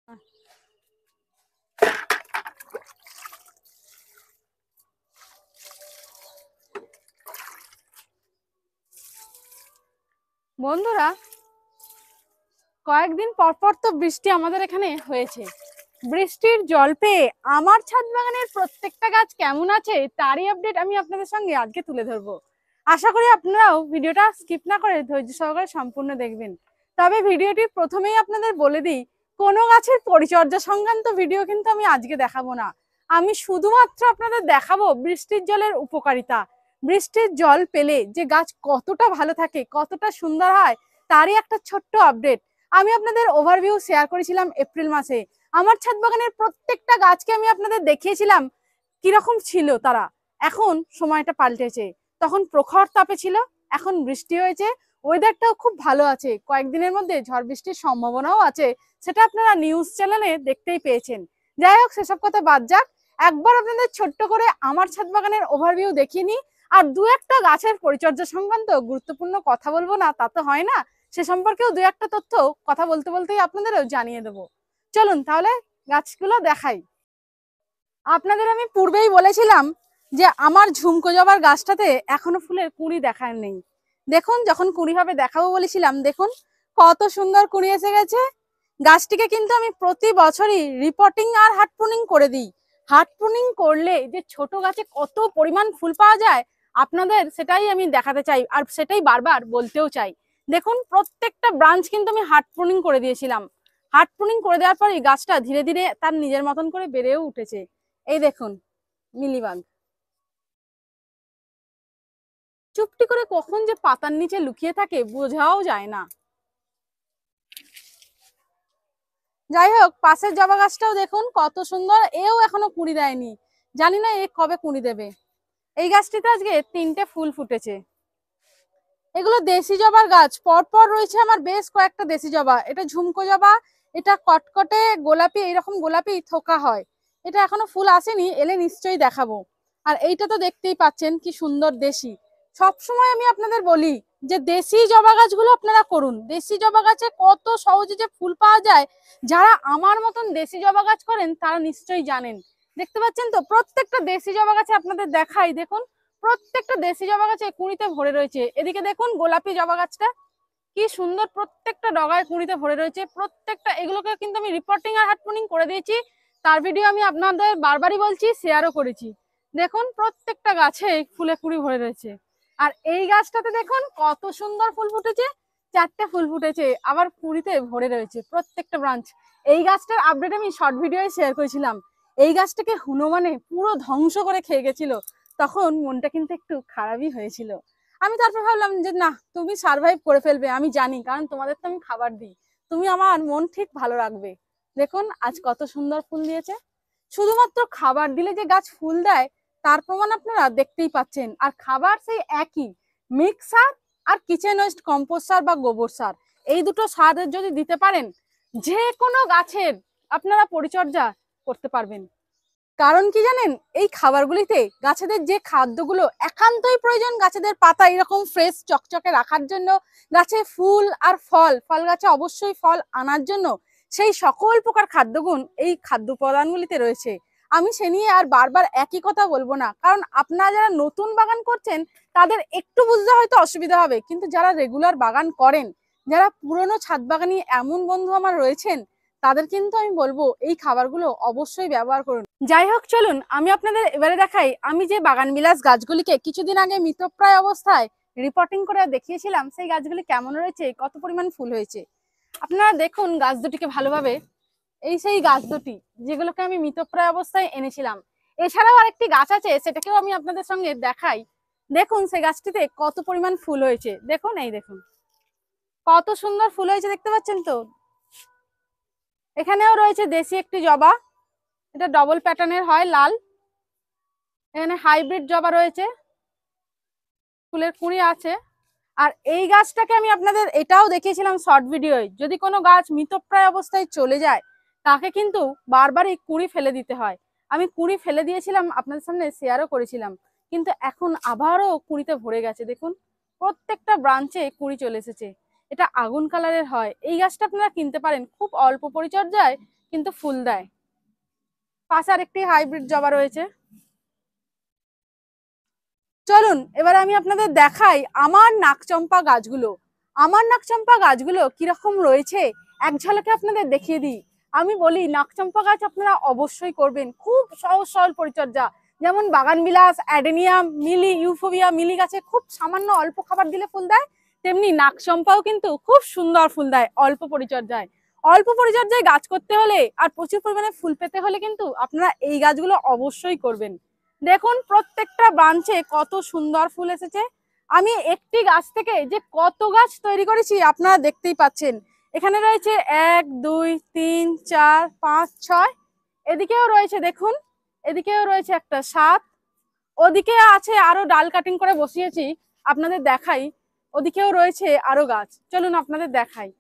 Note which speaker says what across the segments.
Speaker 1: বন্ধুরা, কয়েকদিন পর তো বৃষ্টি আমাদের এখানে হয়েছে। বৃষ্টির জল পেয়ে আমার ছাদ বাগানের প্রত্যেকটা গাছ কেমন আছে তারই আপডেট আমি আপনাদের সঙ্গে আজকে তুলে ধরবো। আশা করি আপনারাও ভিডিওটা স্কিপ না করে ধৈর্য সহকারে সম্পূর্ণ দেখবেন। তবে ভিডিওটি প্রথমেই আপনাদের বলে দিই, কোনো গাছের পরিচর্যা সংক্রান্ত ভিডিও কিন্তু আমি আজকে দেখাবো না। আমি শুধুমাত্র আপনাদের দেখাবো বৃষ্টির জলের উপকারিতা। বৃষ্টির জল পেলে যে গাছ কতটা ভালো থাকে, কতটা সুন্দর হয়, তারই একটা ছোট্ট আপডেট আমি আপনাদের ওভারভিউ শেয়ার করেছিলাম এপ্রিল মাসে। আমার ছাদ বাগানের প্রত্যেকটা গাছকে আমি আপনাদের দেখিয়েছিলাম কিরকম ছিল তারা। এখন সময়টা পাল্টেছে, তখন প্রখর তাপে ছিল, এখন বৃষ্টি হয়েছে, ওয়েদারটাও খুব ভালো আছে, কয়েকদিনের মধ্যে ঝড় বৃষ্টির সম্ভাবনাও আছে, সেটা আপনারা নিউজ চ্যানেলে দেখতেই পেয়েছেন। যাই হোক, সেসব কথা বাদ যাক, একবার আপনাদের ছোট্ট করে আমার ছাদ বাগানের ওভারভিউ দেখিয়ে নিই। আর দু একটা গাছের পরিচর্যা সংক্রান্ত গুরুত্বপূর্ণ কথা বলবো না তা তো হয় না, সে সম্পর্কেও দু একটা তথ্য কথা বলতে বলতেই আপনাদেরও জানিয়ে দেবো। চলুন তাহলে গাছগুলো দেখাই। আপনাদের আমি পূর্বেই বলেছিলাম যে আমার ঝুমকো জবার গাছটাতে এখনো ফুলের কুঁড়ি দেখা নেই। দেখুন, যখন কুঁড়ি হবে দেখাবো বলেছিলাম, দেখুন কত সুন্দর কুঁড়ি এসে গেছে। গাছটিকে কিন্তু আমি প্রতি বছরই রিপোর্টিং আর হার্ড প্রুনিং করে দিই। হার্ড প্রুনিং করলে যে ছোট গাছে কত পরিমাণ ফুল পাওয়া যায় আপনাদের সেটাই আমি দেখাতে চাই, আর সেটাই বারবার বলতেও চাই। দেখুন, প্রত্যেকটা ব্রাঞ্চ কিন্তু আমি হার্ড প্রুনিং করে দিয়েছিলাম। হার্ড প্রুনিং করে দেওয়ার পরে গাছটা ধীরে ধীরে তার নিজের মতন করে বেড়েও উঠেছে। এই দেখুন মিলিবাগ চুপটি করে কখন যে পাতার নিচে লুকিয়ে থাকে বোঝাও যায় না। যাই হোক, পাশের জবা গাছটাও দেখুন কত সুন্দর, এও এখনো কুঁড়ি দেয়নি, জানি না এ কবে কুঁড়ি দেবে। এই গাছটিতে আজকে 3টে ফুল ফুটেছে। এগুলো দেশি জবার গাছ, পরপর রয়েছে আমার বেশ কয়েকটা দেশি জবা। এটা ঝুমকো জবা, এটা কটকটে গোলাপি, এইরকম গোলাপি থোকা হয়। এটা এখনো ফুল আসেনি, এলে নিশ্চয়ই দেখাবো। আর এইটা তো দেখতেই পাচ্ছেন কি সুন্দর দেশি। সবসময় আমি আপনাদের বলি যে দেশি জবা গাছগুলো আপনারা করুন। দেশি জবা গাছে কত সহজে যে ফুল পাওয়া যায়, যারা আমার মতন দেশি জবা গাছ করেন তারা নিশ্চয়ই জানেন। দেখতে পাচ্ছেন তো, প্রত্যেকটা দেশি জবা গাছে আপনাদের দেখাই, দেখুন প্রত্যেকটা দেশি জবা গাছে কুঁড়িতে ভরে রয়েছে। এদিকে দেখুন গোলাপি জবা গাছটা কি সুন্দর, প্রত্যেকটা ডগায় কুঁড়িতে ভরে রয়েছে। প্রত্যেকটা এগুলোকে কিন্তু আমি রিপোর্টিং আর হার্ড প্রুনিং করে দিয়েছি, তার ভিডিও আমি আপনাদের বারবারই বলছি, শেয়ারও করেছি। দেখুন প্রত্যেকটা গাছে ফুলে কুঁড়ি ভরে রয়েছে। আর এই গাছটাতে দেখুন কত সুন্দর ফুল ফুটেছে, 4টে ফুল ফুটেছে, আবার কুঁড়িতে ভরে রয়েছে প্রত্যেকটা ব্রাঞ্চ। এই গাছটার আপডেট আমি শর্ট ভিডিওয় শেয়ার করেছিলাম। এই গাছটাকে হনুমানে পুরো ধ্বংস করে খেয়ে গেছিল, তখন মনটা কিন্তু একটু খারাপই হয়েছিল। আমি তারপর ভাবলাম যে না, তুমি সার্ভাইভ করে ফেলবে, আমি জানি, কারণ তোমাদের তো আমি খাবার দিই, তুমি আমার মন ঠিক ভালো রাখবে। দেখুন আজ কত সুন্দর ফুল দিয়েছে। শুধুমাত্র খাবার দিলে যে গাছ ফুল দেয় তার প্রমাণ আপনারা দেখতেই পাচ্ছেন। আর খাবার সেই একই, মিক্স সার আর কিচেন ওয়েস্ট কম্পোস্ট সার বা গোবর সার, এই দুটো সার যদি দিতে পারেন যে কোনো গাছের আপনারা পরিচর্যা করতে পারবেন। কারণ কি জানেন, এই খাবারগুলিতে গাছেদের যে খাদ্যগুলো একান্তই প্রয়োজন গাছেদের পাতা এরকম ফ্রেশ চকচকে রাখার জন্য, গাছে ফুল আর ফল, ফল গাছে অবশ্যই ফল আনার জন্য, সেই সকল প্রকার খাদ্যগুণ এই খাদ্য উপাদানগুলিতে রয়েছে। আমি সে নিয়ে আর বারবার একই কথা বলবো না, কারণ আপনারা যারা নতুন বাগান করছেন তাদের একটু বুঝতে হয়তো অসুবিধা হবে, কিন্তু যারা রেগুলার বাগান করেন, যারা পুরনো ছাদ বাগানি এমন বন্ধু আমার রয়েছেন, তাদের কিন্তু আমি বলবো এই খাবারগুলো অবশ্যই ব্যবহার করুন। যাই হোক, চলুন আমি আপনাদের এবারে দেখাই আমি যে বাগান বিলাস গাছগুলিকে কিছুদিন আগে মৃতপ্রায় অবস্থায় রিপোর্টিং করে দেখিয়েছিলাম, সেই গাছগুলি কেমন রয়েছে, কত পরিমাণ ফুল হয়েছে। আপনারা দেখুন গাছ দুটিকে ভালোভাবে। এই সেই গাছ দুটি যেগুলোকে আমি মৃতপ্রায় অবস্থায় এনেছিলাম। এছাড়াও আরেকটি গাছ আছে, সেটাকেও আমি আপনাদের সঙ্গে দেখাই। দেখুন সেই গাছটিতে কত পরিমাণ ফুল হয়েছে, দেখুন এই দেখুন কত সুন্দর ফুল হয়েছে, দেখতে পাচ্ছেন তো। এখানেও রয়েছে দেশি একটি জবা, এটা ডবল প্যাটার্নের হয়, লাল। এখানে হাইব্রিড জবা রয়েছে, ফুলের কুঁড়ি আছে। আর এই গাছটাকে আমি আপনাদের এটাও দেখিয়েছিলাম শর্ট ভিডিওয়, যদি কোনো গাছ মৃতপ্রায় অবস্থায় চলে যায় তাকে কিন্তু বারবারই কুঁড়ি ফেলে দিতে হয়। আমি কুঁড়ি ফেলে দিয়েছিলাম, আপনাদের সামনে শেয়ারও করেছিলাম, কিন্তু এখন আবারও কুঁড়িতে ভরে গেছে। দেখুন প্রত্যেকটা ব্রাঞ্চে কুঁড়ি চলে এসেছে। এটা আগুন কালারের হয়। এই গাছটা আপনারা কিনতে পারেন, খুব অল্প পরিচর্যায় কিন্তু ফুল দেয়। পাশে আর একটি হাইব্রিড জবা রয়েছে। চলুন এবার আমি আপনাদের দেখাই আমার নাকচম্পা গাছগুলো। আমার নাকচম্পা গাছগুলো কিরকম রয়েছে এক ঝলকে আপনাদের দেখিয়ে দিই। আমি বলি নাকচম্পা গাছ আপনারা অবশ্যই করবেন, খুব সহজ সরল পরিচর্যা। যেমন বাগানবিলাস, অ্যাডেনিয়াম, মিলি, ইউফোবিয়া, মিলি গাছে খুব সামান্য অল্প খাবার দিলে ফুল দেয়, তেমনি নাকচম্পাও কিন্তু খুব সুন্দর ফুল দেয় অল্প পরিচর্যায়। অল্প পরিচর্যায় গাছ করতে হলে আর প্রচুর পরিমাণে ফুল পেতে হলে কিন্তু আপনারা এই গাছগুলো অবশ্যই করবেন। দেখুন প্রত্যেকটা ব্রাঞ্চে কত সুন্দর ফুল এসেছে। আমি একটি গাছ থেকে যে কত গাছ তৈরি করেছি আপনারা দেখতেই পাচ্ছেন। এখানে রয়েছে 1 2 3 4 5 6, এদিকেও রয়েছে দেখুন, এদিকেও রয়েছে একটা 7, ওদিকে আছে আরো ডাল কাটিং করে বসিয়েছি আপনাদের দেখাই। ওদিকেও রয়েছে আরো গাছ, চলুন আপনাদের দেখাই।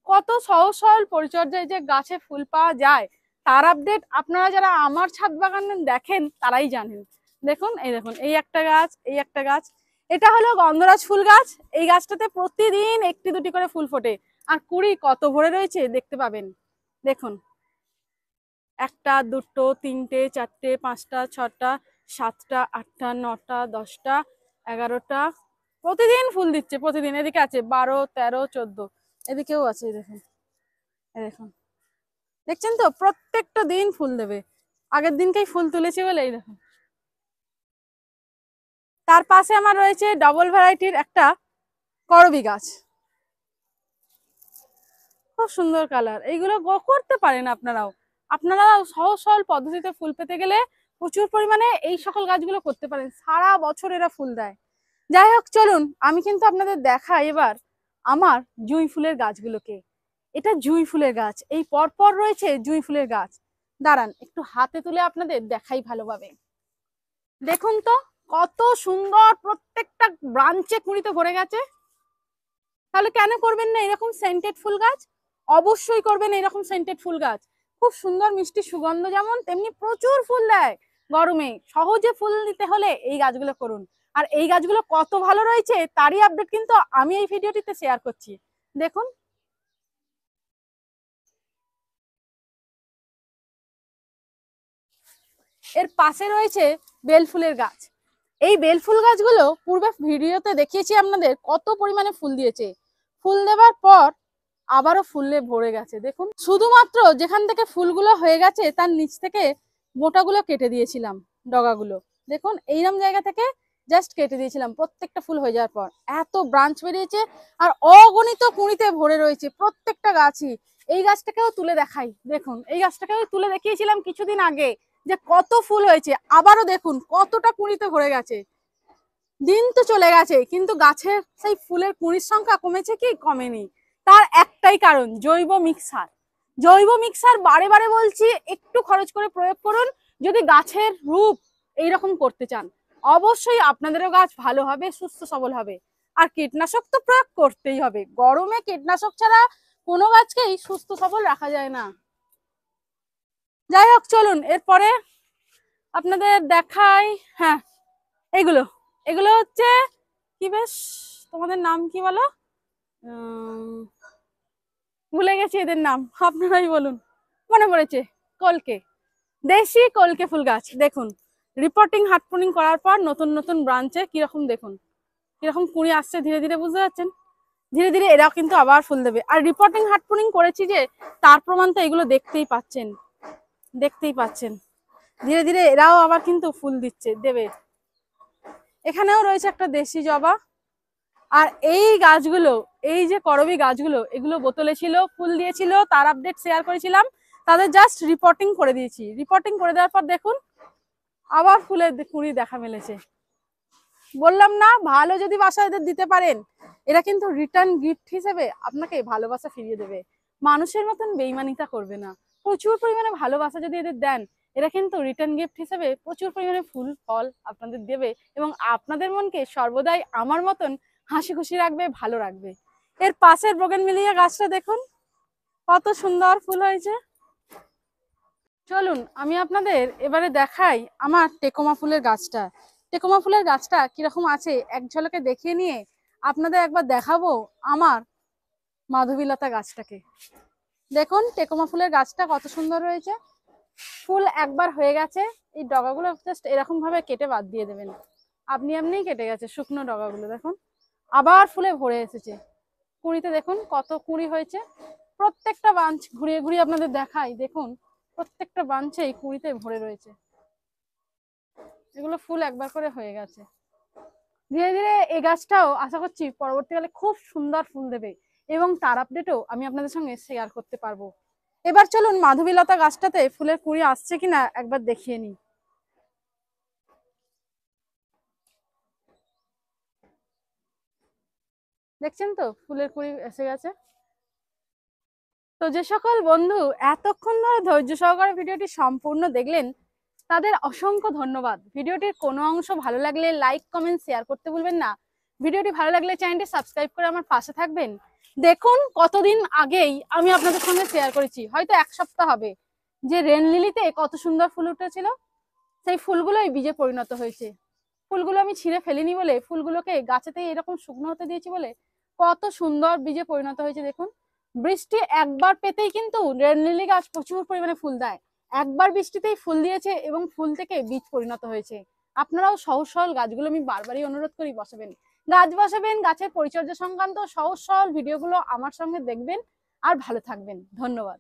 Speaker 1: কত সহজ সরল পরিচর্যায় যে গাছে ফুল পাওয়া যায় তার আপডেট আপনারা যারা আমার ছাদ বাগান দেখেন তারাই জানেন। দেখুন এই দেখুন, এই একটা গাছ, এই একটা গাছ, এটা হলো গন্ধরাজ ফুল গাছ। এই গাছটাতে প্রতিদিন একটি দুটি করে ফুল ফোটে আর কুড়ি কত ভরে রয়েছে দেখতে পাবেন। দেখুন একটা, দুটো, তিনটে, চারটে, পাঁচটা, ছটা, সাতটা, আটটা, নটা, 10টা, 11টা, প্রতিদিন ফুল দিচ্ছে প্রতিদিন। এদিকে আছে 12, 13, 14, এদিকেও আছে দেখুন, দেখুন দেখছেন তো প্রত্যেকটা দিন ফুল দেবে। আগের দিনকেই ফুল তুলেছি বলে এই দেখুন। তার পাশে আমার রয়েছে ডবল ভ্যারাইটির একটা করবী গাছ, খুব সুন্দর কালার। এইগুলো করতে পারেন আপনারাও। আপনারা সহজ সরল পদ্ধতিতে ফুল পেতে গেলে প্রচুর পরিমাণে এই সকল গাছগুলো করতে পারেন, সারা বছর এরা ফুল দেয়। যাই হোক চলুন আমি কিন্তু আপনাদের দেখাই এবার আমার জুঁই ফুলের গাছগুলোকে। এটা জুঁই ফুলের গাছ, এই পরপর রয়েছে জুঁই ফুলের গাছ। দাঁড়ান একটু হাতে তুলে আপনাদের দেখাই ভালোভাবে। দেখুন তো কত সুন্দর, প্রত্যেকটা ব্রাঞ্চে কুঁড়িতে ভরে গেছে। তাহলে কেন করবেন না এরকম সেন্টেড ফুল গাছ? অবশ্যই করবেন এরকম সেন্টেড ফুল গাছ। খুব সুন্দর মিষ্টি সুগন্ধ যেমন তেমনি প্রচুর ফুল দেয় গরমে। সহজে ফুল দিতে হলে এই গাছগুলো করুন। আর এই গাছগুলো কত ভালো রয়েছে তারই আপডেট কিন্তু আমি এই ভিডিওটিতে শেয়ার করছি। দেখুন এর পাশে রয়েছে বেল ফুলের গাছ। এই বেল ফুল গাছগুলো পূর্বে ভিডিওতে দেখিয়েছি আপনাদের কত পরিমাণে ফুল দিয়েছে। ফুল দেওয়ার পর আবারও ফুলে ভরে গেছে। দেখুন শুধুমাত্র যেখান থেকে ফুলগুলো হয়ে গেছে তার নিচ থেকে মোটাগুলো কেটে দিয়েছিলাম, ডগাগুলো দেখুন এইরকম জায়গা থেকে জাস্ট কেটে দিয়েছিলাম। প্রত্যেকটা ফুল হয়ে যাওয়ার পর এত ব্রাঞ্চ বেরিয়েছে আর অগণিত কুঁড়িতে ভরে রয়েছে প্রত্যেকটা গাছই। এই গাছটাকেও তুলে দেখাই, দেখুন এই গাছটাকেও তুলে দেখিয়েছিলাম কিছুদিন আগে যে কত ফুল হয়েছে। আবারও দেখুন কতটা কুঁড়িতে ভরে গেছে। দিন তো চলে গেছে কিন্তু গাছের সেই ফুলের কুঁড়ির সংখ্যা কমেছে কি? কমেনি। তার একটাই কারণ জৈব মিক্সার। জৈব মিক্সার বারে বারে বলছি একটু খরচ করে প্রয়োগ করুন যদি গাছের রূপ এইরকম করতে চান। অবশ্যই আপনাদেরও গাছ ভালো হবে, সুস্থ সবল হবে। আর কীটনাশক তো প্রয়োগ করতেই হবে, গরমে কীটনাশক ছাড়া কোনো গাছকেই সুস্থ সবল রাখা যায় না। যাই হোক চলুন এরপরে আপনাদের দেখাই। হ্যাঁ এগুলো এগুলো হচ্ছে কি, বেশ তোমাদের নাম কি বলো? ভুলে গেছি এদের নাম, আপনারাই বলুন। মনে পড়েছে, কলকে, দেশি কলকে ফুল গাছ। দেখুন রিপোর্টিং হার্টপোনিং করার পর নতুন নতুন ব্রাঞ্চে কিরকম, দেখুন কিরকম কুঁড়ি আসছে ধীরে ধীরে, বুঝতে পারছেন? ধীরে ধীরে এরাও কিন্তু আবার ফুল দেবে। আর রিপোর্টিং হার্টপোনিং করেছি যে তার প্রমাণ তো এগুলো দেখতেই পাচ্ছেন, দেখতেই পাচ্ছেন ধীরে ধীরে এরাও আবার কিন্তু ফুল দিচ্ছে, দেবে। এখানেও রয়েছে একটা দেশি জবা। আর এই গাছগুলো, এই যে করবী গাছগুলো, এগুলো বোতলে ছিল, ফুল দিয়েছিল, তার আপডেট শেয়ার করেছিলাম। তাদের জাস্ট রিপোর্টিং করে দিয়েছি। রিপোর্টিং করে দেওয়ার পর দেখুন আবার ফুলের কুঁড়ি দেখা মিলেছে। বললাম না, ভালো যদি বাসা এদের দিতে পারেন এরা কিন্তু রিটার্ন গিফট হিসেবে আপনাকে ভালোবাসা ফিরিয়ে দেবে। মানুষের মতন বেইমানিতা করবে না। প্রচুর পরিমাণে ভালোবাসা যদি এদের দেন এরা কিন্তু রিটার্ন গিফট হিসেবে প্রচুর পরিমাণে ফুল ফল আপনাদের দেবে এবং আপনাদের মনকে সর্বদাই আমার মতন হাসি খুশি রাখবে, ভালো রাখবে। এর পাশের বোগেনভিলিয়া গাছটা দেখুন কত সুন্দর ফুল হয়েছে। চলুন আমি আপনাদের এবারে দেখাই আমার টেকোমা ফুলের গাছটা। টেকোমা ফুলের গাছটা কিরকম আছে এক ঝলকে দেখিয়ে নিয়ে আপনাদের একবার দেখাবো আমার মাধবীলতা গাছটাকে। দেখুন টেকোমা ফুলের গাছটা কত সুন্দর রয়েছে, ফুল একবার হয়ে গেছে। এই ডগাগুলো জাস্ট এরকম ভাবে কেটে বাদ দিয়ে দেবেন, আপনি এমনিই কেটে গেছে শুকনো ডগাগুলো। দেখুন আবার ফুলে ভরে এসেছে, কুঁড়িতে দেখুন কত কুঁড়ি হয়েছে। প্রত্যেকটা বাঞ্চ ঘুরিয়ে ঘুরিয়ে আপনাদের দেখাই, দেখুন প্রত্যেকটা বাঞ্চেই কুঁড়িতে ভরে রয়েছে। এগুলো ফুল একবার করে হয়ে গেছে। ধীরে ধীরে এই গাছটাও আশা করছি পরবর্তীকালে খুব সুন্দর ফুল দেবে, এবং তার আপডেটও আমি আপনাদের সঙ্গে শেয়ার করতে পারবো। এবার চলুন মাধবীলতা গাছটাতে ফুলের কুঁড়ি আসছে কিনা একবার দেখিয়ে নিই। দেখছেন তো ফুলের কুঁড়ি এসে গেছে। তো যে সকল বন্ধু এতক্ষণ ধরে ধৈর্য সহকারে ভিডিওটি সম্পূর্ণ দেখলেন, তাদের অসংখ্য ধন্যবাদ। ভিডিওটির কোনো অংশ ভালো লাগলে লাইক কমেন্ট শেয়ার করতে ভুলবেন না। ভিডিওটি ভালো লাগলে চ্যানেলটি সাবস্ক্রাইব করে আমার পাশে থাকবেন। দেখুন কতদিন আগেই আমি আপনাদের সঙ্গে শেয়ার করেছি, হয়তো 1 সপ্তাহ হবে, যে রেন লিলিতে কত সুন্দর ফুল উঠেছিল, সেই ফুলগুলোই বীজে পরিণত হয়েছে। ফুলগুলো আমি ছিঁড়ে ফেলিনি বলে, ফুলগুলোকে গাছেতেই এরকম শুকনো হতে দিয়েছি বলে কত সুন্দর বীজে পরিণত হয়েছে। দেখুন বৃষ্টি একবার পেতেই কিন্তু রেড লিলি গাছ প্রচুর পরিমাণে ফুল দেয়। একবার বৃষ্টিতেই ফুল দিয়েছে এবং ফুল থেকে বীজ পরিণত হয়েছে। আপনারাও সহজ সরল গাছগুলো, আমি বারবারই অনুরোধ করি, বসাবেন, গাছ বসাবেন, গাছের পরিচর্যা সংক্রান্ত সহজ সরল ভিডিওগুলো আমার সঙ্গে দেখবেন। আর ভালো থাকবেন, ধন্যবাদ।